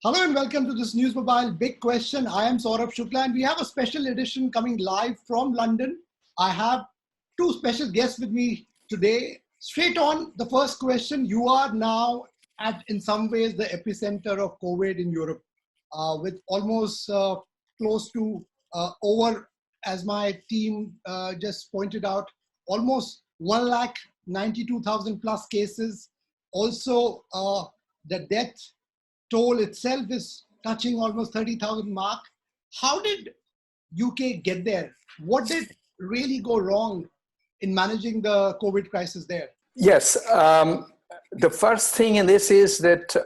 Hello and welcome to this NewsMobile Big Question. I am Saurabh Shukla and we have a special edition coming live from London. I have two special guests with me today. Straight on, the first question, you are now at, in some ways, the epicenter of COVID in Europe with almost close to over, as my team just pointed out, almost 192,000 plus cases. Also, the death toll itself is touching almost 30,000 mark. How did UK get there? What did really go wrong in managing the COVID crisis there? Yes, the first thing in this is that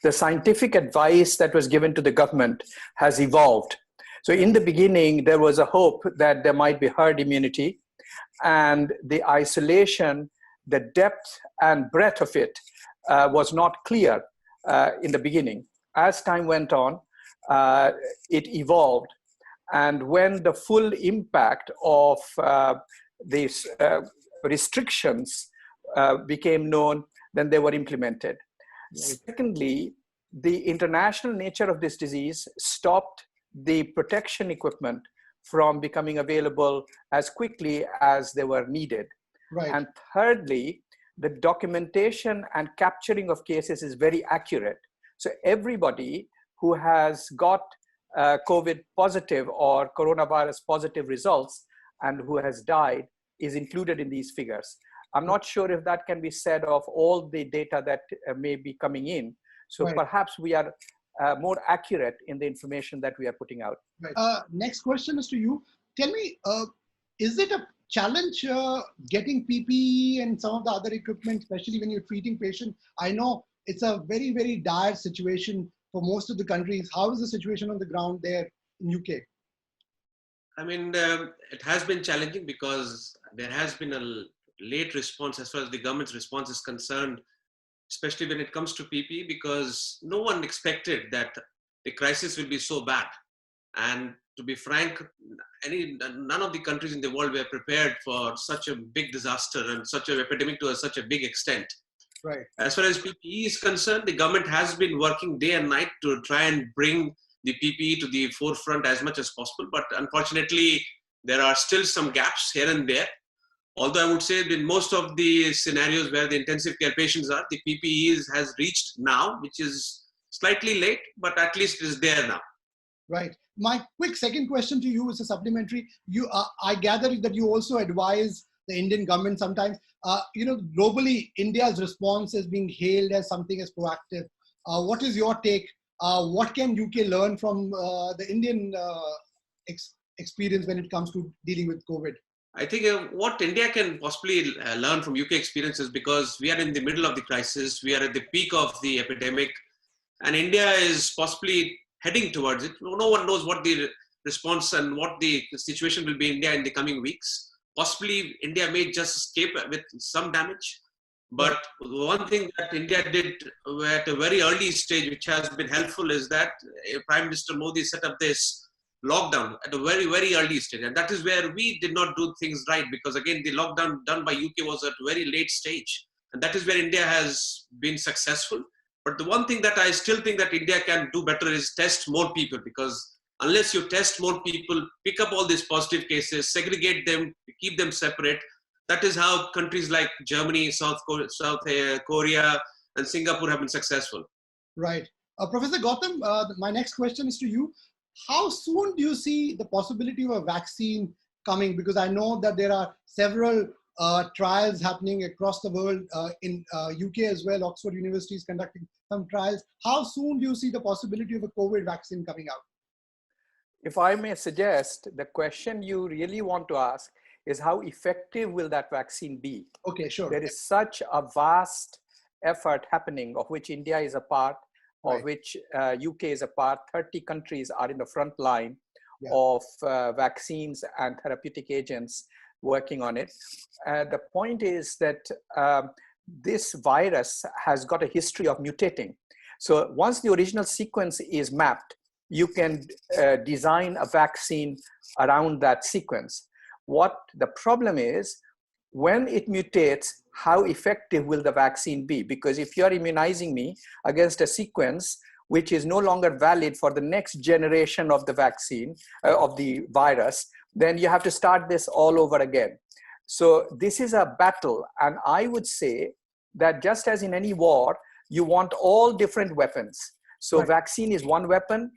the scientific advice that was given to the government has evolved. So in the beginning, there was a hope that there might be herd immunity, and the isolation, the depth and breadth of it was not clear in the beginning. As time went on, it evolved. And when the full impact of these restrictions became known, then they were implemented. Right. Secondly, the international nature of this disease stopped the protection equipment from becoming available as quickly as they were needed. Right. And thirdly, the documentation and capturing of cases is very accurate. So everybody who has got COVID positive or coronavirus positive results and who has died is included in these figures. I'm not sure if that can be said of all the data that may be coming in. So right. Perhaps we are more accurate in the information that we are putting out. Right. Next question is to you. Tell me, is it a challenge getting PPE and some of the other equipment, especially when you're treating patients? I know it's a very, very dire situation for most of the countries. How is the situation on the ground there in UK? I mean, it has been challenging because there has been a late response as far as the government's response is concerned, especially when it comes to PPE, because no one expected that the crisis will be so bad. And to be frank, none of the countries in the world were prepared for such a big disaster and such an epidemic to such a big extent. Right. As far as PPE is concerned, the government has been working day and night to try and bring the PPE to the forefront as much as possible. But unfortunately, there are still some gaps here and there. Although I would say that in most of the scenarios where the intensive care patients are, the PPE has reached now, which is slightly late, but at least is there now. Right. My quick second question to you is a supplementary. I gather that you also advise the Indian government sometimes. Globally, India's response is being hailed as something as proactive. What is your take? What can UK learn from the Indian experience when it comes to dealing with COVID? I think what India can possibly learn from UK experience is because we are in the middle of the crisis, we are at the peak of the epidemic, and India is possibly heading towards it. No one knows what the response and what the situation will be in India in the coming weeks. Possibly India may just escape with some damage. But one thing that India did at a very early stage, which has been helpful, is that Prime Minister Modi set up this lockdown at a very, very early stage. And that is where we did not do things right, because again, the lockdown done by UK was at a very late stage. And that is where India has been successful. But the one thing that I still think that India can do better is test more people, because unless you test more people, pick up all these positive cases, segregate them, keep them separate, that is how countries like Germany, South Korea, and Singapore have been successful. Right. Professor Gautam, my next question is to you. How soon do you see the possibility of a vaccine coming? Because I know that there are several trials happening across the world, in UK as well. Oxford University is conducting some trials. How soon do you see the possibility of a COVID vaccine coming out? If I may suggest, the question you really want to ask is how effective will that vaccine be? Okay, sure. There is such a vast effort happening, of which India is a part, of which UK is a part. 30 countries are in the front line of vaccines and therapeutic agents working on it. The point is that this virus has got a history of mutating. So once the original sequence is mapped, you can design a vaccine around that sequence. What the problem is, when it mutates, how effective will the vaccine be? Because if you're immunizing me against a sequence which is no longer valid for the next generation of the vaccine, of the virus, then you have to start this all over again. So this is a battle. And I would say that just as in any war, you want all different weapons. So Right. vaccine is one weapon,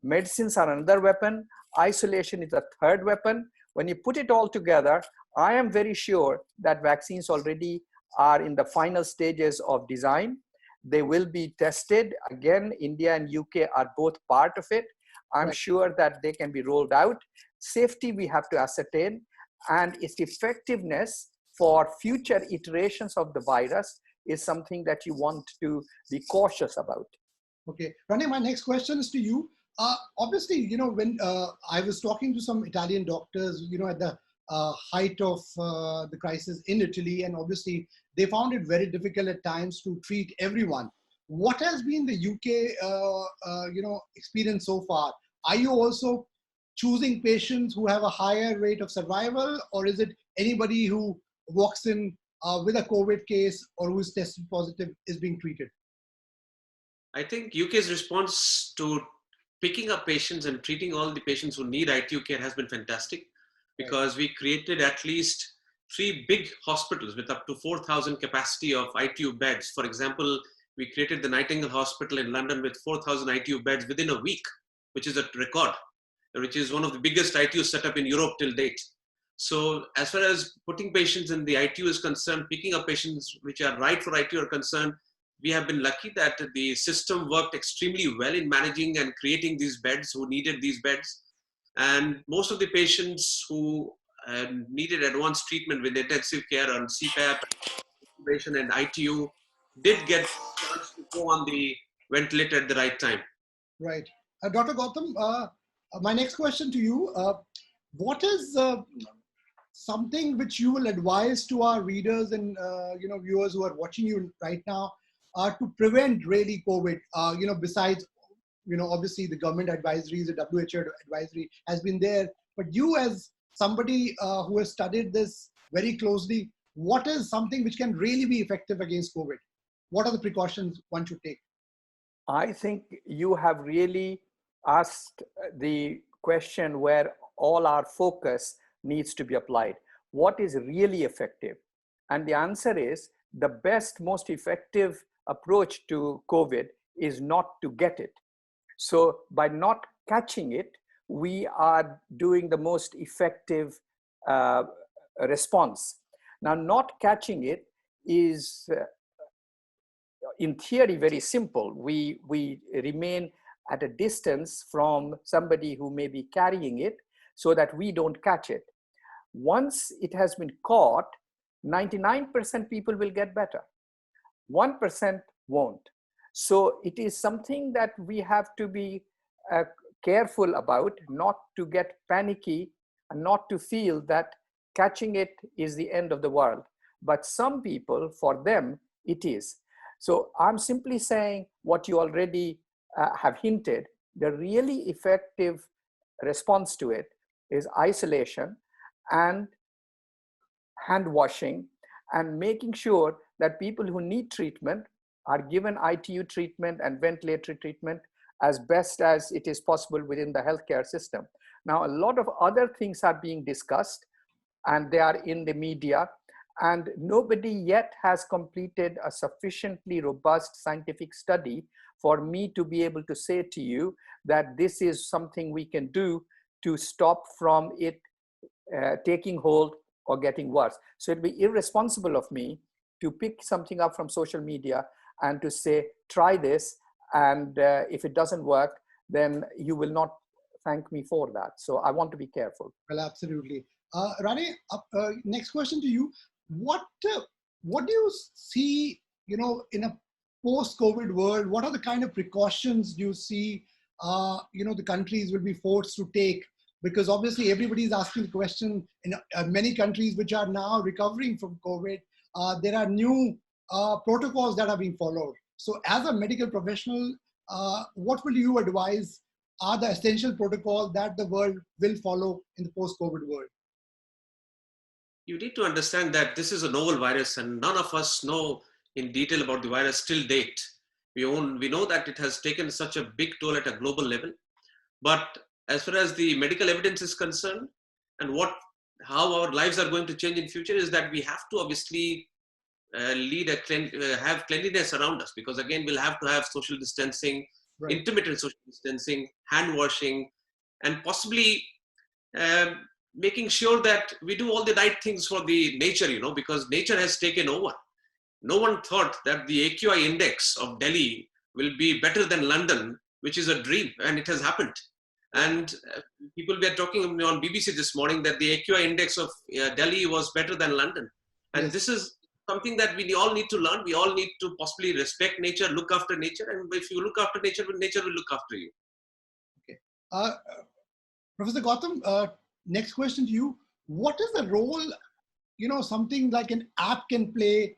medicines are another weapon, isolation is a third weapon. When you put it all together, I am very sure that vaccines already are in the final stages of design. They will be tested. Again, India and UK are both part of it. I'm Right. sure that they can be rolled out. Safety we have to ascertain, and its effectiveness for future iterations of the virus is something that you want to be cautious about. Okay, Rani, my next question is to you. Obviously, when I was talking to some Italian doctors, at the height of the crisis in Italy, and obviously they found it very difficult at times to treat everyone. What has been the UK, experience so far? Are you also choosing patients who have a higher rate of survival, or is it anybody who walks in with a COVID case or who is tested positive is being treated? I think UK's response to picking up patients and treating all the patients who need ITU care has been fantastic, because we created at least 3 big hospitals with up to 4,000 capacity of ITU beds. For example, we created the Nightingale Hospital in London with 4,000 ITU beds within a week, which is a record, which is one of the biggest ITU setup in Europe till date. So as far as putting patients in the ITU is concerned, picking up patients which are right for ITU are concerned, we have been lucky that the system worked extremely well in managing and creating these beds who needed these beds. And most of the patients who needed advanced treatment with intensive care on CPAP, intubation, and ITU did get a chance to go on the ventilator at the right time. Right. Dr. Gautam, my next question to you, what is something which you will advise to our readers and viewers who are watching you right now to prevent really COVID, besides, obviously the government advisories, the WHO advisory has been there, but you as somebody who has studied this very closely, what is something which can really be effective against COVID? What are the precautions one should take? I think you have really asked the question where all our focus needs to be applied. What is really effective? And the answer is the best, most effective approach to COVID is not to get it. So by not catching it, we are doing the most effective response. Now, not catching it is in theory very simple. We remain at a distance from somebody who may be carrying it so that we don't catch it. Once it has been caught, 99% people will get better. 1% won't. So it is something that we have to be careful about, not to get panicky and not to feel that catching it is the end of the world. But some people, for them, it is. So I'm simply saying what you already have hinted. The really effective response to it is isolation and hand washing and making sure that people who need treatment are given ITU treatment and ventilator treatment as best as it is possible within the healthcare system. Now, a lot of other things are being discussed and they are in the media, and nobody yet has completed a sufficiently robust scientific study for me to be able to say to you that this is something we can do to stop from it taking hold or getting worse. So it'd be irresponsible of me to pick something up from social media and to say, try this, and if it doesn't work, then you will not thank me for that. So I want to be careful. Well, absolutely. Rani, next question to you. What do you see, in a post-COVID world? What are the kind of precautions do you see, the countries will be forced to take? Because obviously everybody is asking the question in many countries which are now recovering from COVID, there are new protocols that are being followed. So as a medical professional, what will you advise are the essential protocols that the world will follow in the post-COVID world? You need to understand that this is a novel virus and none of us know in detail about the virus till date. We know that it has taken such a big toll at a global level. But as far as the medical evidence is concerned, and how our lives are going to change in future, is that we have to obviously have cleanliness around us, because again we'll have to have social distancing, Right. intermittent social distancing, hand washing, and possibly making sure that we do all the right things for the nature, because nature has taken over. No one thought that the AQI index of Delhi will be better than London, which is a dream, and it has happened. And people were talking on BBC this morning that the AQI index of Delhi was better than London. And this is something that we all need to learn. We all need to possibly respect nature, look after nature. And if you look after nature, nature will look after you. Okay. Professor Gautam, next question to you. What is the role, something like an app can play,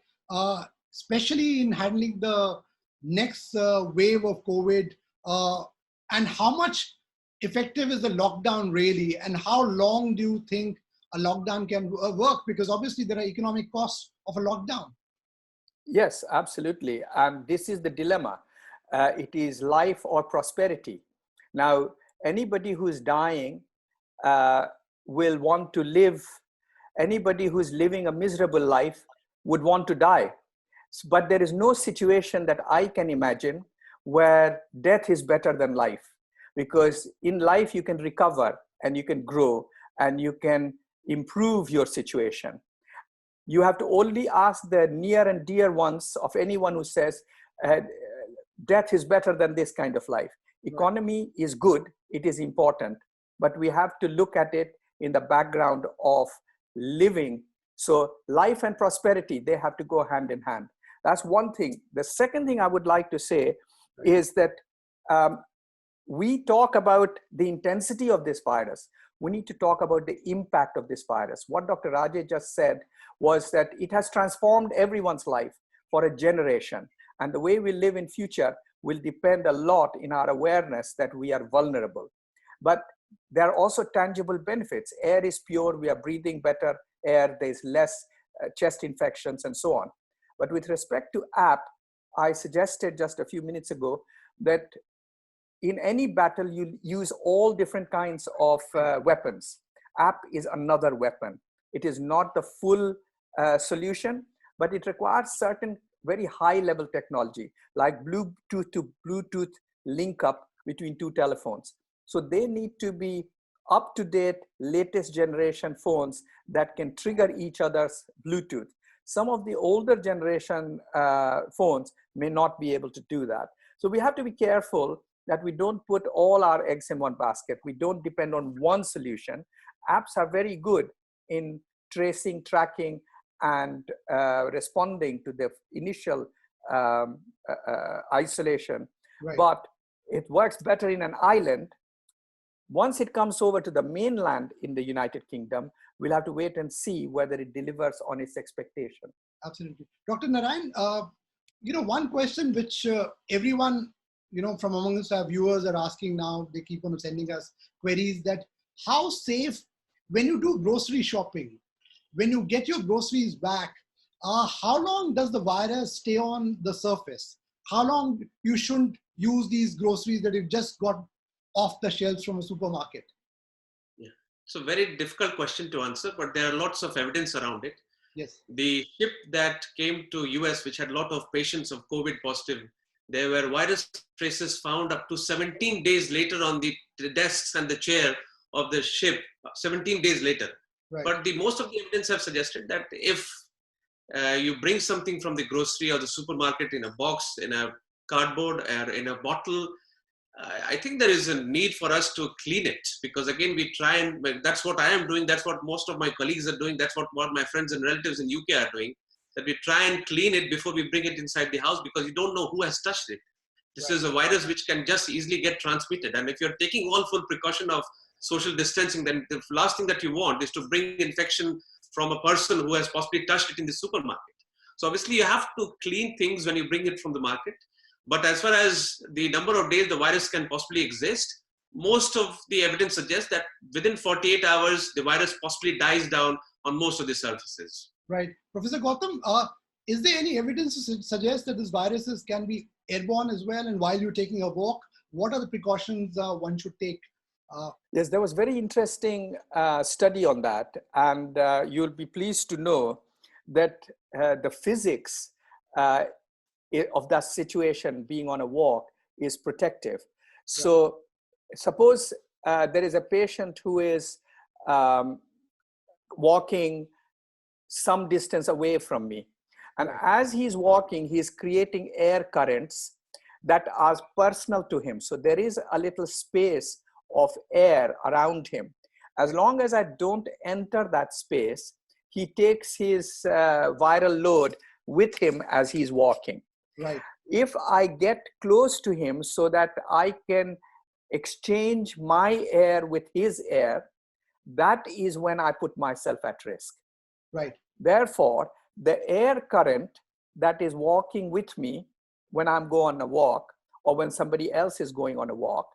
especially in handling the next wave of COVID? And how much effective is the lockdown really? And how long do you think a lockdown can work? Because obviously there are economic costs of a lockdown. Yes, absolutely. And this is the dilemma. It is life or prosperity. Now, anybody who's dying will want to live. Anybody who's living a miserable life would want to die. But there is no situation that I can imagine where death is better than life. Because in life you can recover and you can grow and you can improve your situation. You have to only ask the near and dear ones of anyone who says death is better than this kind of life. Economy is good, it is important, but we have to look at it in the background of living. So life and prosperity, they have to go hand in hand. That's one thing. The second thing I would like to say is that we talk about the intensity of this virus. We need to talk about the impact of this virus. What Dr. Rajesh just said was that it has transformed everyone's life for a generation. And the way we live in future will depend a lot in our awareness that we are vulnerable. But there are also tangible benefits. Air is pure, we are breathing better air, there's less chest infections and so on. But with respect to app, I suggested just a few minutes ago that in any battle, you use all different kinds of weapons. App is another weapon. It is not the full solution, but it requires certain very high level technology, like Bluetooth to Bluetooth link up between two telephones. So they need to be up to date, latest generation phones that can trigger each other's Bluetooth. Some of the older generation phones may not be able to do that. So we have to be careful that we don't put all our eggs in one basket. We don't depend on one solution. Apps are very good in tracing, tracking, and responding to the initial isolation. Right. But it works better in an island. Once it comes over to the mainland in the United Kingdom, we'll have to wait and see whether it delivers on its expectation. Absolutely. Dr. Narayan, one question which everyone, from amongst our viewers are asking now, they keep on sending us queries that how safe, when you do grocery shopping, when you get your groceries back, how long does the virus stay on the surface? How long you shouldn't use these groceries that you've just got off the shelves from a supermarket? Yeah, it's a very difficult question to answer, but there are lots of evidence around it. Yes. The ship that came to US, which had a lot of patients of COVID positive, there were virus traces found up to 17 days later on the desks and the chair of the ship, 17 days later. Right. But most of the evidence have suggested that if you bring something from the grocery or the supermarket in a box, in a cardboard, or in a bottle, I think there is a need for us to clean it, because again, we try and, that's what I am doing, that's what most of my colleagues are doing, that's what my friends and relatives in UK are doing, that we try and clean it before we bring it inside the house, because you don't know who has touched it. This is a virus which can just easily get transmitted. And if you're taking all full precaution of social distancing, then the last thing that you want is to bring infection from a person who has possibly touched it in the supermarket. So obviously you have to clean things when you bring it from the market. But as far as the number of days the virus can possibly exist, most of the evidence suggests that within 48 hours, the virus possibly dies down on most of the surfaces. Right. Professor Gautam, is there any evidence to suggest that this viruses can be airborne as well? And while you're taking a walk, what are the precautions one should take? Yes, there was very interesting study on that. And you'll be pleased to know that the physics of that situation, being on a walk, is protective. So suppose there is a patient who is walking some distance away from me. And as he's walking, he's creating air currents that are personal to him. So there is a little space of air around him. As long as I don't enter that space, he takes his viral load with him as he's walking. Right. If I get close to him so that I can exchange my air with his air, that is when I put myself at risk. Right. Therefore, the air current that is walking with me when I'm going on a walk, or when somebody else is going on a walk,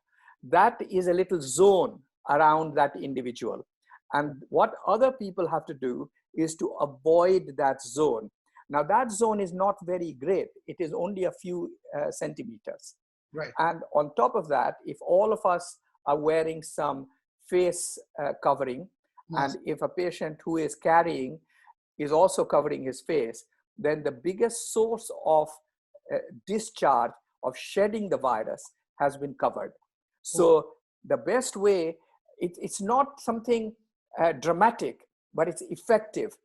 that is a little zone around that individual. And what other people have to do is to avoid that zone. Now, that zone is not very great. It is only a few centimeters. Right. And on top of that, if all of us are wearing some face covering, and if a patient who is carrying is also covering his face, then the biggest source of discharge, of shedding the virus, has been covered. So the best way, it's not something dramatic, but it's effective.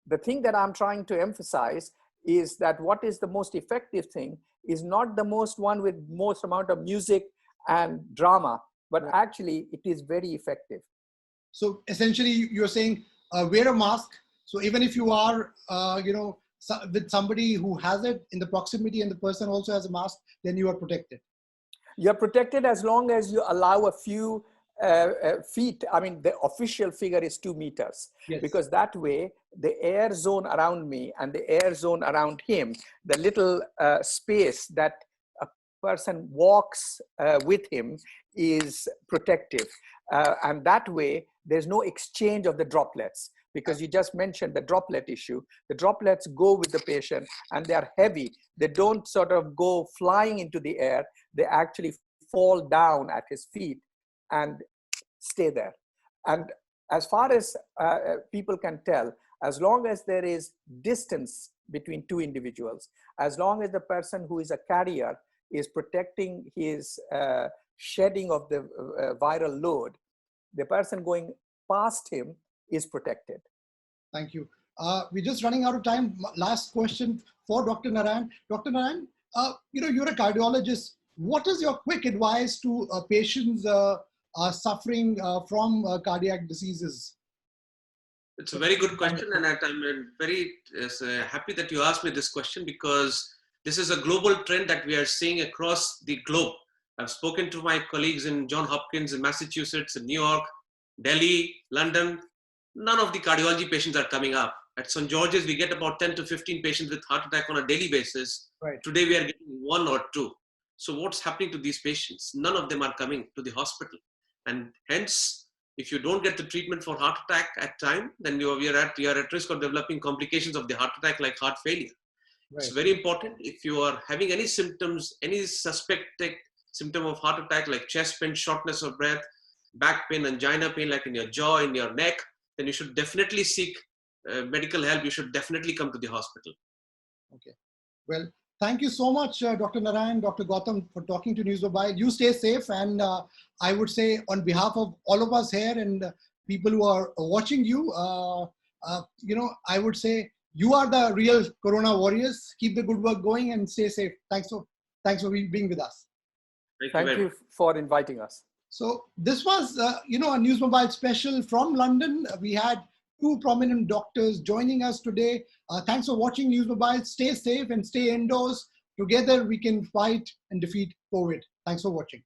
The thing that I'm trying to emphasize is that what is the most effective thing is not the most one with most amount of music and drama, but actually it is very effective. So essentially you're saying wear a mask. So even if you are, with somebody who has it in the proximity and the person also has a mask, then you are protected. You're protected as long as you allow a few feet. I mean, the official figure is 2 meters, because that way the air zone around me and the air zone around him, the little space that a person walks with him, is protective. And that way there's no exchange of the droplets, because you just mentioned the droplet issue. The droplets go with the patient and they are heavy. They don't sort of go flying into the air. They actually fall down at his feet and stay there. And as far as people can tell, as long as there is distance between two individuals, as long as the person who is a carrier is protecting his shedding of the viral load, the person going past him is protected. Thank you. We're just running out of time. Last question for Dr. Narayan. Dr. Narayan, you're a cardiologist. What is your quick advice to patients suffering from cardiac diseases? It's a very good question, and I'm very happy that you asked me this question, because this is a global trend that we are seeing across the globe. I've spoken to my colleagues in Johns Hopkins, in Massachusetts, in New York, Delhi, London. None of the cardiology patients are coming up. At St. George's, we get about 10 to 15 patients with heart attack on a daily basis. Right. Today, we are getting 1 or 2. So what's happening to these patients? None of them are coming to the hospital. And hence, if you don't get the treatment for heart attack at time, then you are at risk of developing complications of the heart attack, like heart failure. Right. It's very important. If you are having any symptoms, any suspected symptom of heart attack, like chest pain, shortness of breath, back pain, angina pain, like in your jaw, in your neck, then you should definitely seek medical help. You should definitely come to the hospital. Okay. Well, thank you so much, Dr. Narayan, Dr. Gautam, for talking to NewsMobile. You stay safe. And I would say, on behalf of all of us here and people who are watching you, I would say you are the real Corona warriors. Keep the good work going and stay safe. Thanks for being with us. Thank you for inviting us. So this was, a NewsMobile special from London. We had 2 prominent doctors joining us today. Thanks for watching NewsMobile. Stay safe and stay indoors. Together we can fight and defeat COVID. Thanks for watching.